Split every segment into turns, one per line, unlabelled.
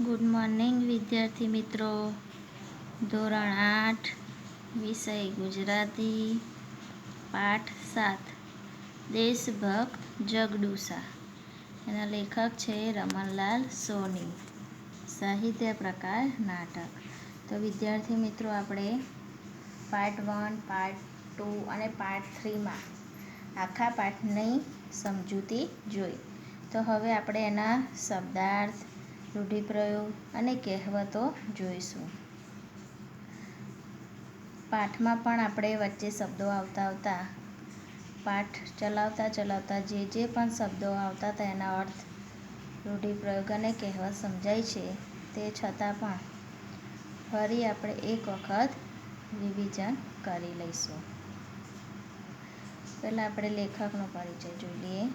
Good morning વિદ્યાર્થી મિત્રો. ધોરણ 8 વિષય ગુજરાતી, પાઠ 7 દેશભક્ત જગડુસા. એના લેખક છે રમણલાલ સોની. સાહિત્ય પ્રકાર નાટક. તો વિદ્યાર્થી મિત્રો, આપણે પાર્ટ 1, પાર્ટ 2 અને પાર્ટ 3માં આખા પાઠની સમજૂતી જોઈ. તો હવે આપણે એના શબ્દાર્થ, રૂઢિપ્રયોગ અને કહેવતો જોઈશું. પાઠમાં પણ આપણે વચ્ચે શબ્દો આવતા પાઠ ચલાવતા જે પણ શબ્દો આવતા હતા એના અર્થ, રૂઢિપ્રયોગ અને કહેવત સમજાય છે. તે છતાં પણ ફરી આપણે એક વખત રિવિઝન કરી લઈશું. પહેલાં આપણે લેખકનો પરિચય જોઈ લઈએ.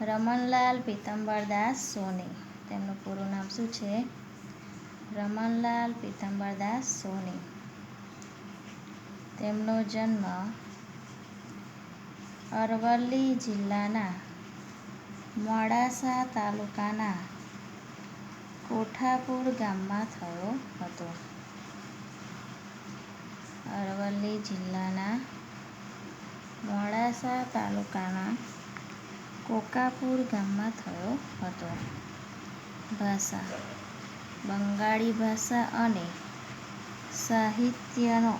રમણલાલ પીતાંબરદાસ સોની. તેમનું પૂરું નામ શું છે? રમણલાલ પીતાંબરદાસ સોની. તેમનો જન્મ અરવલ્લી જિલ્લાના મોડાસા તાલુકાના કોઠાપુર ગામમાં થયો હતો. અરવલ્લી જિલ્લાના મોડાસા તાલુકાના કોકાપુર ગામમાં થયો હતો. ભાષા બંગાળી ભાષા અને સાહિત્યનો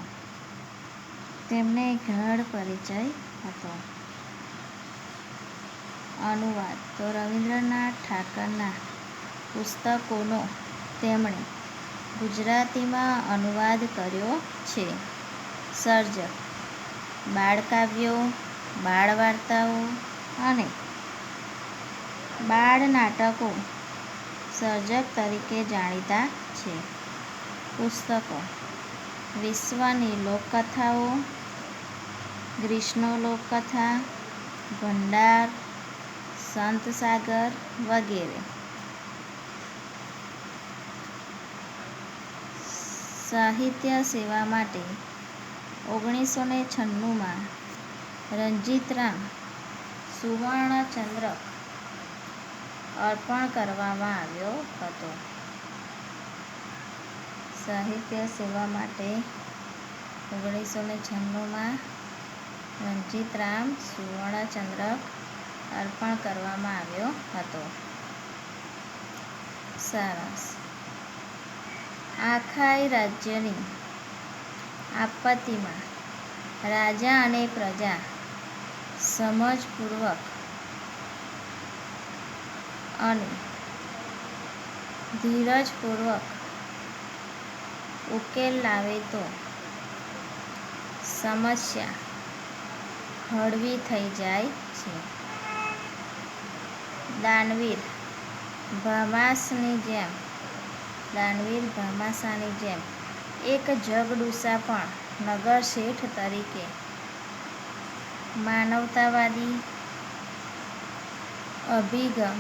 તેમને ગાઢ પરિચય હતો. અનુવાદ તો રવીન્દ્રનાથ ઠાકરના પુસ્તકોનો તેમણે ગુજરાતીમાં અનુવાદ કર્યો છે. સર્જક બાળકાવ્યો, બાળવાર્તાઓ અને બાળનાટકો સર્જક તરીકે જાણીતા છે. પુસ્તકો: વિશ્વની લોકકથાઓ, ગ્રીષ્મ લોકકથા, ભંડાર, સંતસાગર વગેરે. સાહિત્ય સેવા માટે 1996માં રણજીતરામ સુવર્ણચંદ્રક અર્પણ કરવામાં આવ્યો હતો. સાહિત્ય સેવા માટે 1996માં રણજીતરામ સુવર્ણચંદ્રક અર્પણ કરવામાં આવ્યો હતો. સારાંશ: આખાય રાજ્યની આપત્તિમાં રાજા અને પ્રજા સમજપૂર્વક અને ધીરજપૂર્વક ઉકેલ લાવે તો સમસ્યા હળવી થઈ જાય છે. દાનવીર ભામાશાની જેમ એક જગડુસા પણ નગરશેઠ તરીકે માનવતાવાદી અભિગમ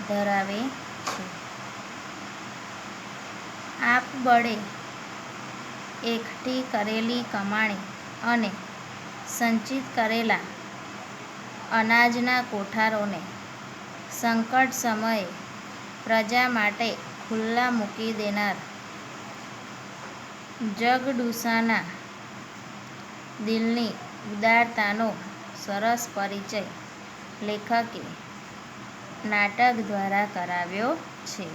ધરાવે છે. આપબળે એકઠી કરેલી કમાણી અને સંચિત કરેલા અનાજના કોઠારોને સંકટ સમયે પ્રજા માટે ખુલ્લા મૂકી દેનાર જગડુસાના દિલની ઉદારતાનો સરસ પરિચય લેખકે નાટક દ્વારા કરાવ્યો છે.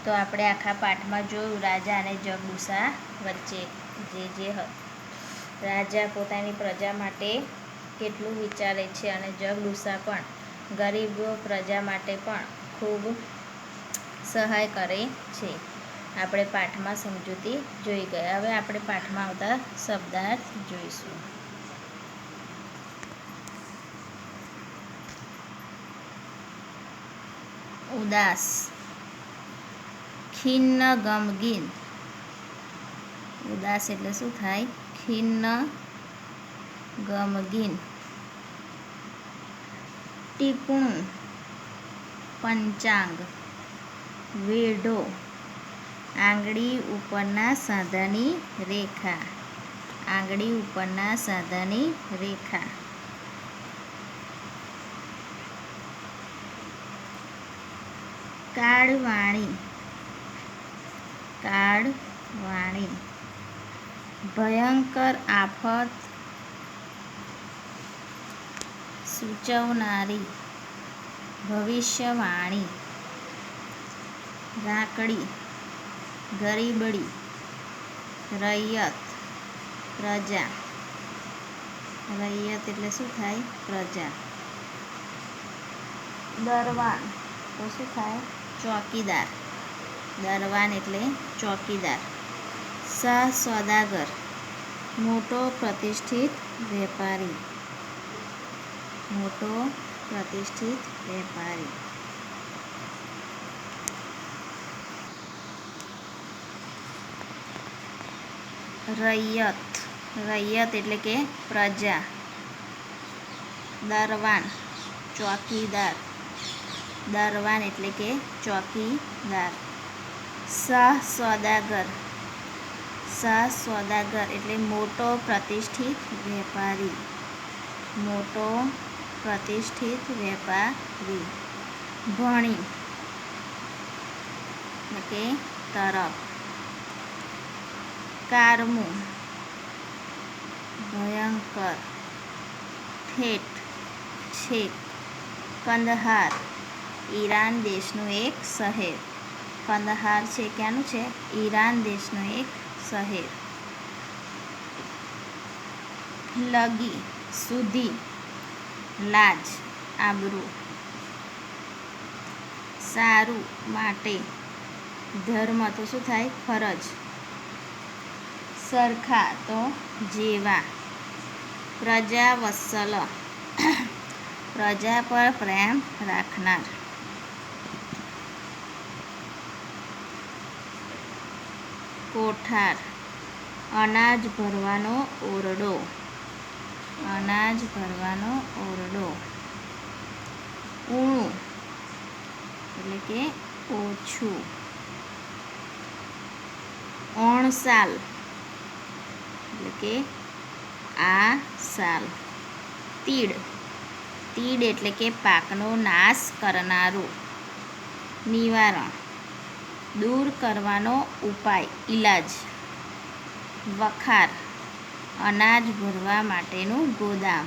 તો આપણે આખા પાઠમાં જોયું રાજા અને જગડુસા વચ્ચે જે રાજા પોતાની પ્રજા માટે કેટલું વિચારે છે અને જગડુસા પણ ગરીબ પ્રજા માટે પણ ખૂબ સહાય કરે છે. આપણે પાઠમાં સમજૂતી જોઈ ગયા. હવે આપણે પાઠમાં આવતા શબ્દાર્થ જોઈશું. ઉદાસ, ખિન્ન, ગમગીન. ઉદાસ એટલે શું થાય? ખિન્ન, ગમગીન. ટીપણું, પંચાંગ, વેઢો, આંગળી ઉપરના સાંધાની રેખા. આંગળી ઉપરના સાંધાની રેખા. કાળવાણી, કાળવાણી. ભયંકર આફત સૂચવનારી, ભવિષ્યવાણી. રાકડી, ગરીબડી. રૈયત, પ્રજા. રૈયત એટલે શું થાય? પ્રજા. દરવાન તો શું થાય? ચોકીદાર. દરવાન એટલે ચોકીદાર. શાહ સોદાગર, મોટો પ્રતિષ્ઠિત વેપારી. મોટો પ્રતિષ્ઠિત વેપારી. રૈયત, રૈયત એટલે કે પ્રજા. દરવાન, ચોકીદાર. દરવાન એટલે કે ચોકીદાર. શાહ સોદાગર, શાહ સોદાગર એટલે મોટો પ્રતિષ્ઠિત વેપારી. મોટો પ્રતિષ્ઠિત વેપારી. ભણી એટલે કે તરફ. કારમું, ભયંકર. ઠેઠ, છેક. કંદહાર, ઈરાન દેશનું એક શહેર. કંદહાર છે ક્યાંનું છે? ઈરાન દેશનું એક શહેર. લગી, સુધી. લાજ, આબરૂ. સારું, માટે. ધર્મ તો શું થાય? ફરજ. સરખા તો જેવા. પ્રજા વત્સલ, પ્રજા પર પ્રેમ રાખનાર. કોઠાર, અનાજ ભરવાનો ઓરડો. અનાજ ભરવાનો ઓરડો. ઊણું એટલે કે ઓછું. ઓણસાલ એટલે કે આ સાલ. તીડ, તીડ એટલે કે પાકનો નાશ કરનારું. નિવારણ, દૂર કરવાનો ઉપાય, ઈલાજ. વખાર, અનાજ ભરવા માટેનું ગોદામ.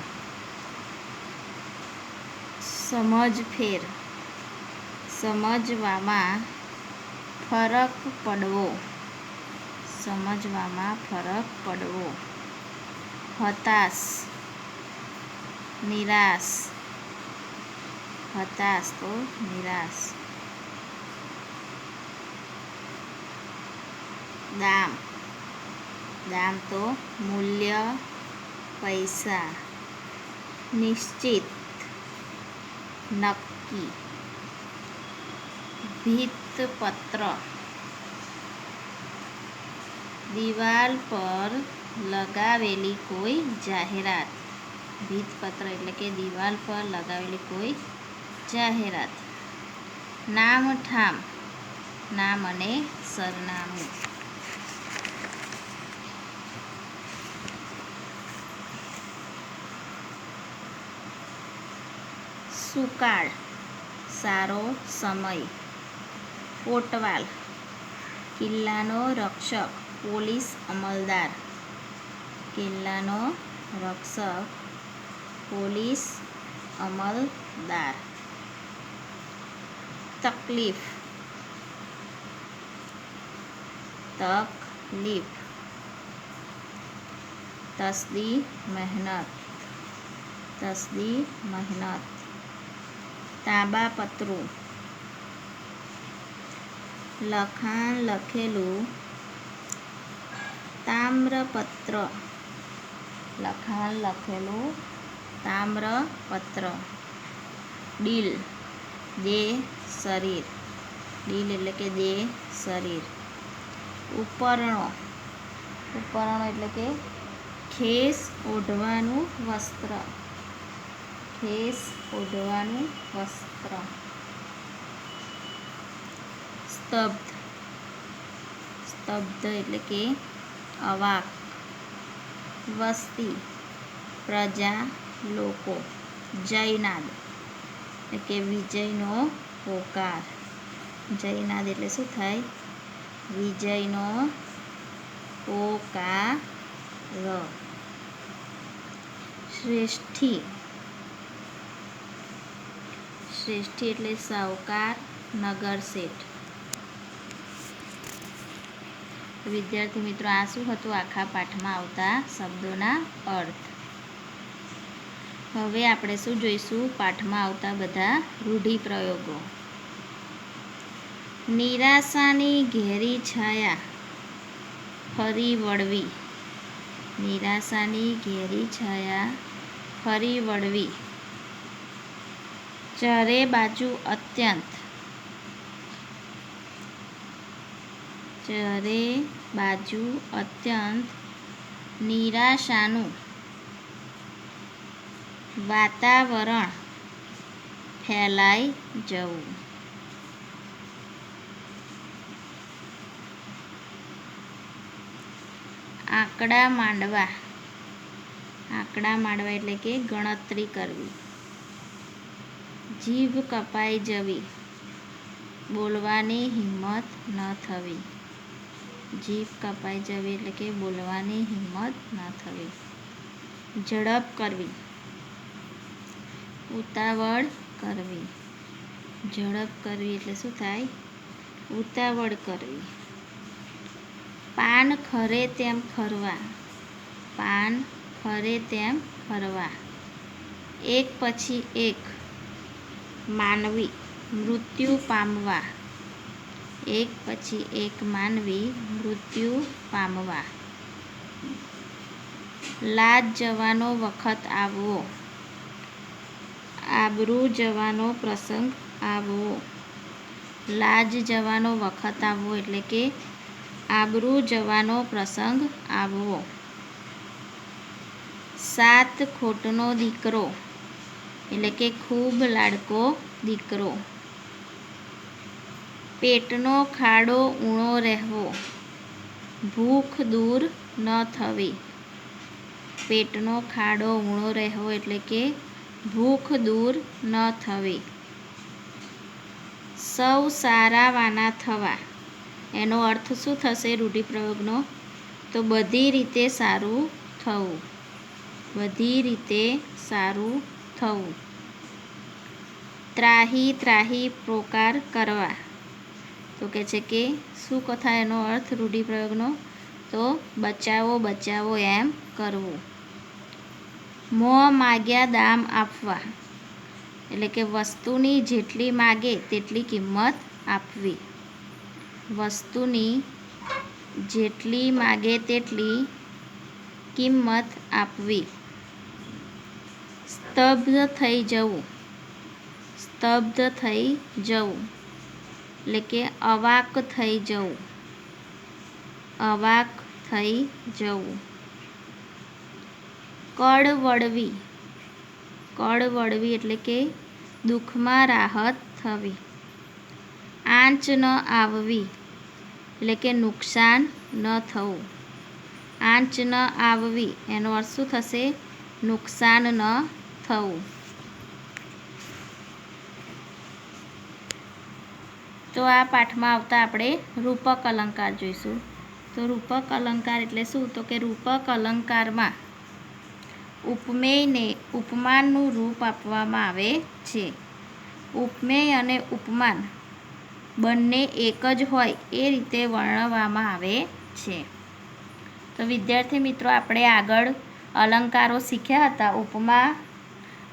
સમજફેર, સમજવામાં ફરક પડવો. સમજવામાં ફરક પડવો. હતાશ, નિરાશ. હતાશ તો નિરાશ. દામ, દામ તો મૂલ્ય, પૈસા. નિશ્ચિત, નક્કી. ભીંતપત્ર, દિવાલ પર લગાવેલી કોઈ જાહેરાત. ભીંતપત્ર એટલે કે દિવાલ પર લગાવેલી કોઈ જાહેરાત. નામઠામ, નામ અને સરનામું. સુકાળ, સારો સમય. કોટવાલ, કિલ્લાનો રક્ષક, પોલીસ અમલદાર. કિલ્લાનો રક્ષક, પોલીસ અમલદાર. તકલીફ, તકલીફ. તસદી, મહેનત. તસદી, મહેનત. તાંબાપત્રું, લખાણ લખેલું. તામ્રપત્ર, લખાણ લખેલું. તામ્રપત્ર. ડીલ, દેહ, શરીર. ડીલ એટલે કે દેહ, શરીર. ઉપરણો, ઉપરણો એટલે કે ખેસ ઓઢવાનું વસ્ત્ર. ખેસ ઓઢવાનું વસ્ત્ર. સ્તબ્ધ, સ્તબ્ધ એટલે કે અવાક. વસ્તી, પ્રજા, લોકો. જયનાદ એટલે કે વિજયનો હોકાર. જયનાદ એટલે શું થાય? વિજયનો પોકાર. શ્રેષ્ઠી. શ્રેષ્ઠી એટલે સાવકાર, નગર શેઠ. વિદ્યાર્થી મિત્રો, આ શું હતું? આખા પાઠમાં આવતા શબ્દોના અર્થ. હવે આપણે શું જોઈશું? પાઠમાં આવતા બધા રૂઢિપ્રયોગો. નિરાશાની ઘેરી છાયા ફરી વળવી. નિરાશાની ઘેરી છાયા ફરી વળવી. ચારે બાજુ અત્યંત. ચારે બાજુ અત્યંત નિરાશાનું વાતાવરણ ફેલાઈ જવું. આંકડા માંડવા. આંકડા માંડવા એટલે કે ગણતરી કરવી. જીભ કપાઈ જવી. બોલવાની હિંમત ન થવી. જીભ કપાઈ જવી એટલે કે બોલવાની હિંમત ન થવી. ઝડપ કરવી. ઉતાવળ કરવી. ઝડપ કરવી એટલે શું થાય? ઉતાવળ કરવી. પાન ખરે તેમ ખરવા. પાન ખરે તેમ ખરવા. એક પછી એક માનવી મૃત્યુ પામવા. એક પછી એક માનવી મૃત્યુ પામવા. લાજ જવાનો વખત આવવો. આબરૂ જવાનો પ્રસંગ આવવો. લાજ જવાનો વખત આવવો એટલે કે આબરૂ જવાનો પ્રસંગ આવવો. સાત ખોટનો દીકરો એટલે કે ખૂબ લાડકો દીકરો. પેટનો ખાડો ઊણો રહેવો. ભૂખ દૂર ન થવી. પેટનો ખાડો ઊણો રહેવો એટલે કે ભૂખ દૂર ન થવી. સૌ સારાવાના થવા. એનો અર્થ શું થશે રૂઢિપ્રયોગનો? તો બધી રીતે સારું થવું. બધી રીતે સારું થવું. ત્રાહી ત્રાહી પોકાર કરવા. તો કહે છે કે શું થાય એનો અર્થ રૂઢિપ્રયોગનો? તો બચાવો બચાવો એમ કરવું. મોં માગ્યા દામ આપવા એટલે કે વસ્તુની જેટલી માગે તેટલી કિંમત આપવી. વસ્તુની જેટલી માગે તેટલી કિંમત આપવી. સ્તબ્ધ થઈ જવું. સ્તબ્ધ થઈ જવું એટલે કે અવાક થઈ જવું. અવાક થઈ જવું. કળવળવી. કળવળવી એટલે કે દુઃખમાં રાહત થવી. આંચ ન આવવી એટલે કે નુકસાન ન થવું. આંચ ન આવવી એનો અર્થ શું થશે? નુકસાન ન થવું. તો આ પાઠમાં આવતા આપણે રૂપક અલંકાર જોઈશું. તો રૂપક અલંકાર એટલે શું? તો કે રૂપક અલંકારમાં ઉપમેયને ઉપમાનનું રૂપ આપવામાં આવે છે. ઉપમેય અને ઉપમાન બંને એક જ હોય એ રીતે વર્ણવવામાં આવે છે. તો વિદ્યાર્થી મિત્રો, આપણે આગળ અલંકારો શીખ્યા હતા, ઉપમા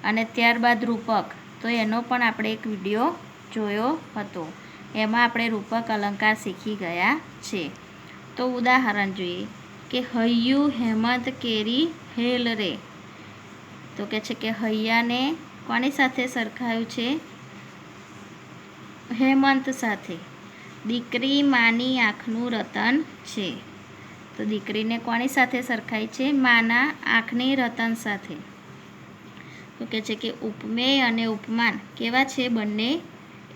અને ત્યારબાદ રૂપક. તો એનો પણ આપણે એક વિડીયો જોયો હતો. એમાં આપણે રૂપક અલંકાર શીખી ગયા છે. તો ઉદાહરણ જોઈએ કે હૈયું હેમંત કેરી હેલ રે. તો કહે છે કે હૈયાને કોની સાથે સરખાયું છે? હેમંત સાથે. દીકરી માની આંખનું રતન છે. તો દીકરીને કોની સાથે સરખાઈ છે? માના આંખની રતન સાથે. તો કહે છે કે ઉપમેય અને ઉપમાન કેવા છે? બંને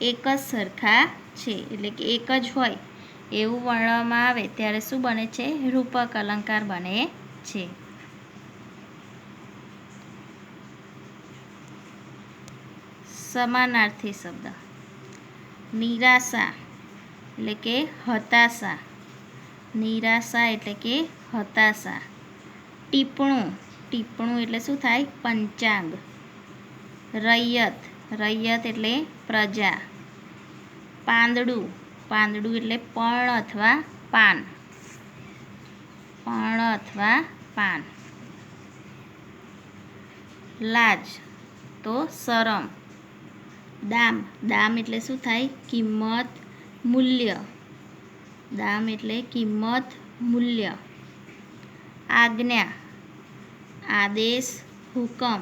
એક જ સરખા છે. એટલે કે એક જ હોય એવું વર્ણવવામાં આવે ત્યારે શું બને છે? રૂપક અલંકાર બને છે. સમાનાર્થી શબ્દ. નિરાશા એટલે કે હતાશા, નિરાશા એટલે કે હતાશા. ટીપણું, ટીપણું એટલે શું થાય? પંચાંગ. રૈયત, રૈયત એટલે પ્રજા. પાંદડું, પાંદડું એટલે પર્ણ અથવા પાન, પર્ણ અથવા પાન. લાજ તો શરમ. દામ, દામ એટલે શું થાય? કિંમત, મૂલ્ય. દામ એટલે કિંમત, મૂલ્ય. આજ્ઞા, આદેશ, હુકમ.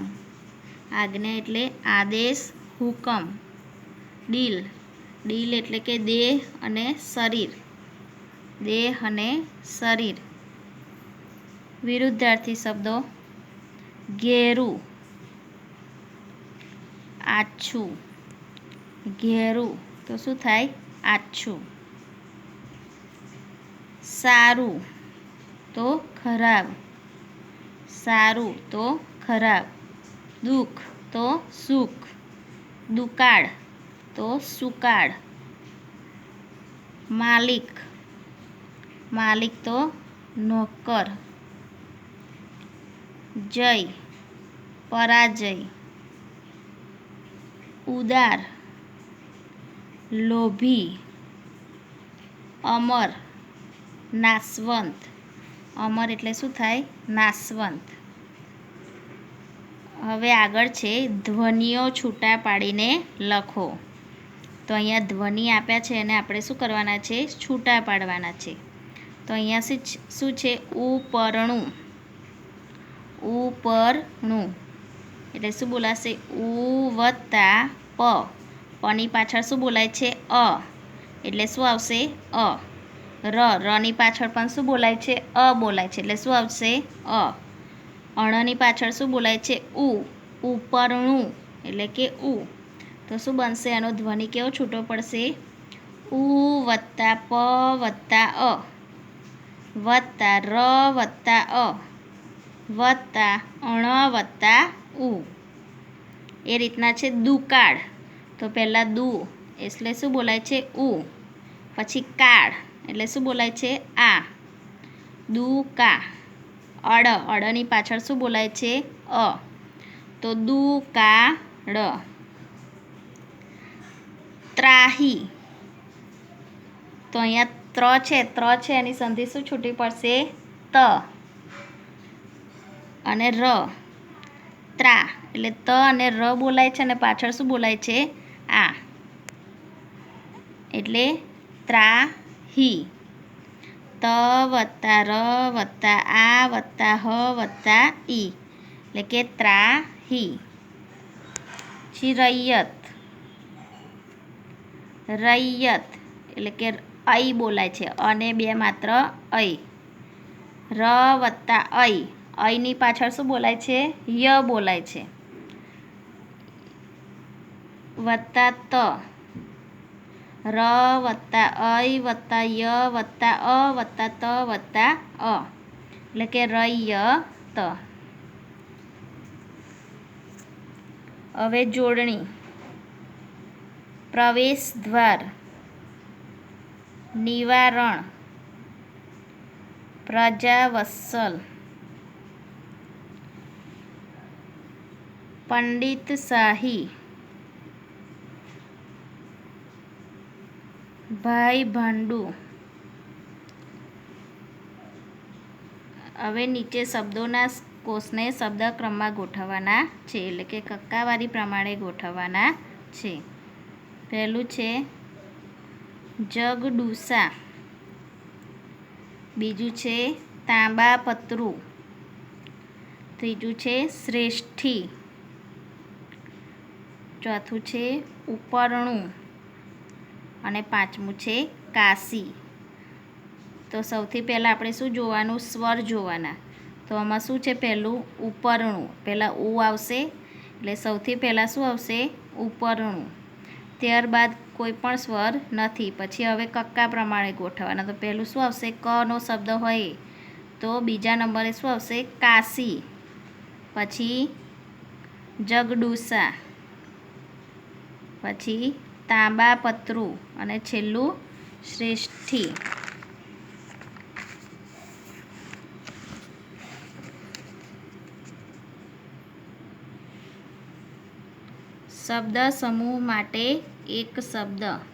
આજ્ઞા એટલે આદેશ, હુકમ. ડીલ, ડીલ એટલે કે દેહ અને શરીર, દેહ અને શરીર. વિરુદ્ધાર્થી શબ્દો: ઘેરું, આછું. ઘેરું તો શું થાય? આછું. સારું તો ખરાબ, સારું તો ખરાબ. દુઃખ તો સુખ, દુકાળ તો સુકાળ. માલિક, માલિક તો નોકર. જય, પરાજય. ઉદાર, લોભી. અમર, નાશવંત. અમર એટલે શું થાય? નાશવંત. હવે આગળ છે ધ્વનિઓ છૂટા પાડીને લખો. તો અહીંયા ધ્વનિ આપ્યા છે અને આપણે શું કરવાના છે? છૂટા પાડવાના છે. તો અહીંયા શું છે? ઉપરણું, ઉપરણું એટલે શું બોલાશે? ઉ વત્તા પ, પની પાછળ શું બોલાય છે? અ, એટલે શું આવશે? અ. રની પાછળ પણ શું બોલાય છે? અ બોલાય છે, એટલે શું આવશે? અ. અણની પાછળ શું બોલાય છે? ઉ, ઉપરણું એટલે કે ઉ. તો શું બનશે? આનો ધ્વનિ કેવો છૂટો પડશે? ઉ વત્તા પ વત્તા અ વત્તા ર વત્તા અ વત્તા અણ વત્તા ઉ. એ રીતના છે દુકાળ. તો પહેલાં દુ એટલે શું બોલાય છે? ઉ. પછી કાળ એટલે શું બોલાય છે? આ. દુકા. અડ, અડની પાછળ શું બોલાય છે? અ. તો દુકાળ. ત્રાહી. તો અહીંયા ત્ર છે એની સંધિ શું છૂટી પડશે? ત અને ર. ત્રા એટલે ત અને ર બોલાય છે અને પાછળ શું બોલાય છે? આ. એટલે ત્રાહી. ત વત્તા ર વત્તા આ વત્તા હ વત્તા ઈ એટલે કે ત્રાહી. પછી રૈયત, રૈયત એટલે કે ઐ બોલાય છે, અને બે માત્ર ઐ. ર વત્તા ઐ, ઐની પાછળ શું બોલાય છે? ય બોલાય છે. વત્તા ત, ર વત્તા ઐ વત્તા ય વત્તા અ વત્તા ત વત્તા અ એટલે કે રૈયત. હવે જોડણી. પ્રવેશ દ્વાર, નિવારણ, પ્રજાવત્સલ, પંડિતશાહી, ભાઈ ભાંડું. હવે નીચે શબ્દોના કોષને શબ્દક્રમમાં ગોઠવવાના છે, એટલે કે કક્કાવારી પ્રમાણે ગોઠવવાના છે. પહેલું છે જગડુસા, બીજું છે તાંબાપત્રું, ત્રીજું છે શ્રેષ્ઠી, ચોથું છે ઉપરણું અને પાંચમું છે કાશી. તો સૌથી પહેલાં આપણે શું જોવાનું? સ્વર જોવાના. તો આમાં શું છે? પહેલું ઉપરણું, પહેલાં ઉ આવશે એટલે સૌથી પહેલાં શું આવશે? ઉપરણું. ત્યારબાદ કોઈ પણ સ્વર નથી. પછી હવે કક્કા પ્રમાણે ગોઠવવાના. તો પહેલું શું આવશે? કનો શબ્દ હોય તો બીજા નંબરે શું આવશે? કાશી. પછી જગડુસા, પછી તાંબાપત્રું અને છેલ્લું શ્રેષ્ઠી. શબ્દ સમૂહ માટે એક શબ્દ.